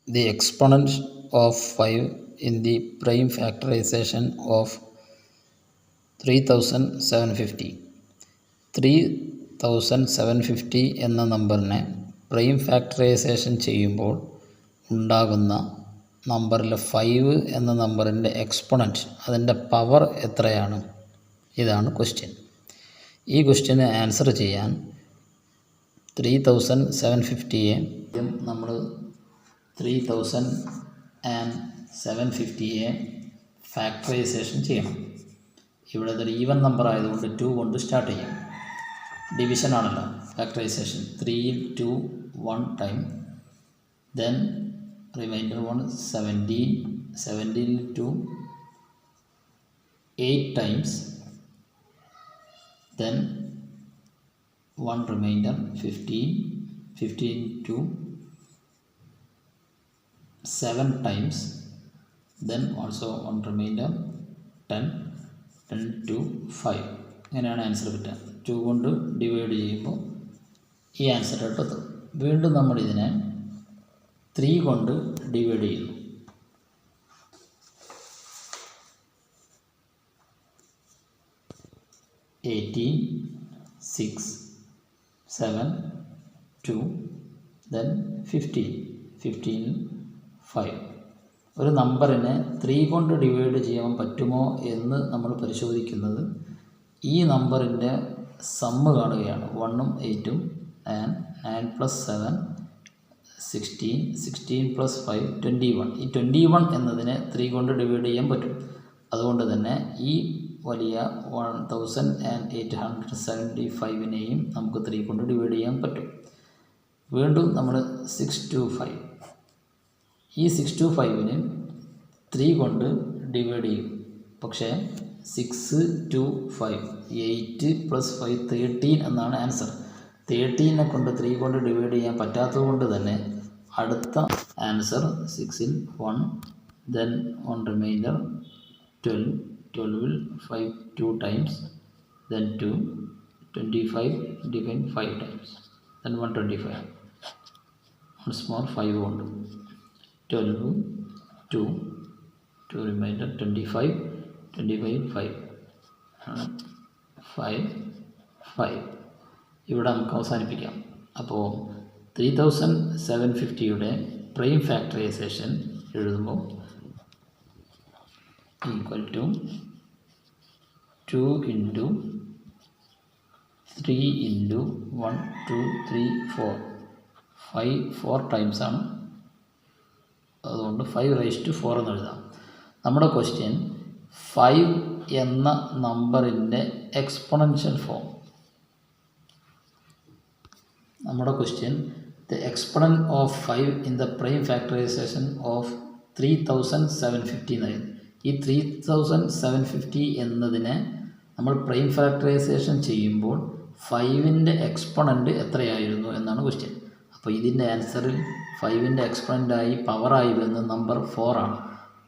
the exponent of 5 in the prime factorization of 3750. 3750 എന്ന നമ്പറിനെ prime factorisation ചെയ്യുമ്പോൾ ഉണ്ടാകുന്ന നമ്പറിൽ 5 എന്ന നമ്പറിൻ്റെ എക്സ്പൊണൻറ്റ്, അതിൻ്റെ പവർ എത്രയാണ്? ഇതാണ് ക്വസ്റ്റ്യൻ. ഈ ക്വസ്റ്റ്യന് ആൻസർ ചെയ്യാൻ 3750യെ നമ്മൾ 3750യെ ഫാക്ടറൈസേഷൻ ചെയ്യണം. ഇവിടെ ഇതൊരു ഈവൻ നമ്പർ ആയതുകൊണ്ട് 2 കൊണ്ട് സ്റ്റാർട്ട് ചെയ്യാം. ഡിവിഷൻ ആണല്ലോ factorisation. 3 2 1 time, then remainder 1 17, 17 2 8 times, then 1 remainder 15, 15 to 7 times, then also 1 remainder 10, 10 to 5. ഇങ്ങനെയാണ് ആൻസർ കിട്ടുക. 2 കൊണ്ട് ഡിവൈഡ് ചെയ്യുമ്പോൾ ഈ ആൻസർ എത്തും. വീണ്ടും നമ്മൾ ഇതിനെ 3 കൊണ്ട് ഡിവൈഡ് ചെയ്യുന്നു. 18, 6, 7, 2, then 15, 15, 5. ഒരു നമ്പറിനെ 3 കൊണ്ട് ഡിവൈഡ് ചെയ്യാൻ പറ്റുമോ എന്ന് നമ്മൾ പരിശോധിക്കുന്നത് ഈ നമ്പറിൻ്റെ സമ്മ് കാണുകയാണ്. 1ഉം 8ഉം 9 + 7 16, 16 + 5 21. ഈ 21 എന്നതിനെ 3 കൊണ്ട് ഡിവൈഡ് ചെയ്യാൻ പറ്റും. അതുകൊണ്ട് തന്നെ ഈ വലിയ 1875നെയും നമുക്ക് 3 കൊണ്ട് ഡിവൈഡ് ചെയ്യാൻ പറ്റും. വീണ്ടും നമ്മൾ 6 to 5, ഈ 6 to 5ന് 3 കൊണ്ട് ഡിവൈഡ് ചെയ്യും. പക്ഷേ 6 to 5 8 + 5 13 എന്നാണ് ആൻസർ. 13നെ കൊണ്ട് 3 കൊണ്ട് ഡിവൈഡ് ചെയ്യാൻ പറ്റാത്തത് കൊണ്ട് തന്നെ അടുത്ത answer 6ൽ 1, then 1 remainder 12, 12ൽ 5 2 times, then 2, 25 divide 5 times, then 125. once more 5 ഉണ്ട്. 12 2, 2 remainder 25, 25 5, 5 5. ഇവിടെ നമുക്ക് അവസാനിപ്പിക്കാം. അപ്പോൾ 3750യുടെ പ്രൈം ഫാക്ടറൈസേഷൻ എഴുതുമ്പോൾ equal to 2 into 3 into 1 2 3 4 5 4 times ആണ്. അതുകൊണ്ട് 5⁴ എന്ന് എഴുതാം. നമ്മുടെ ക്വസ്റ്റ്യൻ 5 എന്ന നമ്പറിൻ്റെ എക്സ്പൊണൻഷ്യൽ ഫോം. നമ്മുടെ question the exponent of 5 in the prime factorisation of 3750 എന്നായിരുന്നു. ഈ 3750 എന്നതിനെ നമ്മൾ പ്രൈം ഫാക്ടറൈസേഷൻ ചെയ്യുമ്പോൾ 5ൻ്റെ എക്സ്പൊണൻറ്റ് എത്രയായിരുന്നു എന്നാണ് ക്വസ്റ്റ്യൻ. അപ്പോൾ ഇതിൻ്റെ ആൻസറിൽ 5ൻ്റെ എക്സ്പൊണൻ്റായി പവറായി വരുന്ന നമ്പർ 4 ആണ്.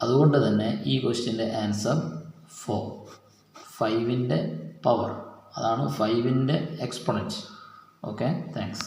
അതുകൊണ്ട് തന്നെ ഈ ക്വസ്റ്റ്യൻ്റെ ആൻസർ 4. 5ൻ്റെ പവർ, അതാണ് 5ൻ്റെ എക്സ്പൊണൻറ്റ്. Okay, thanks.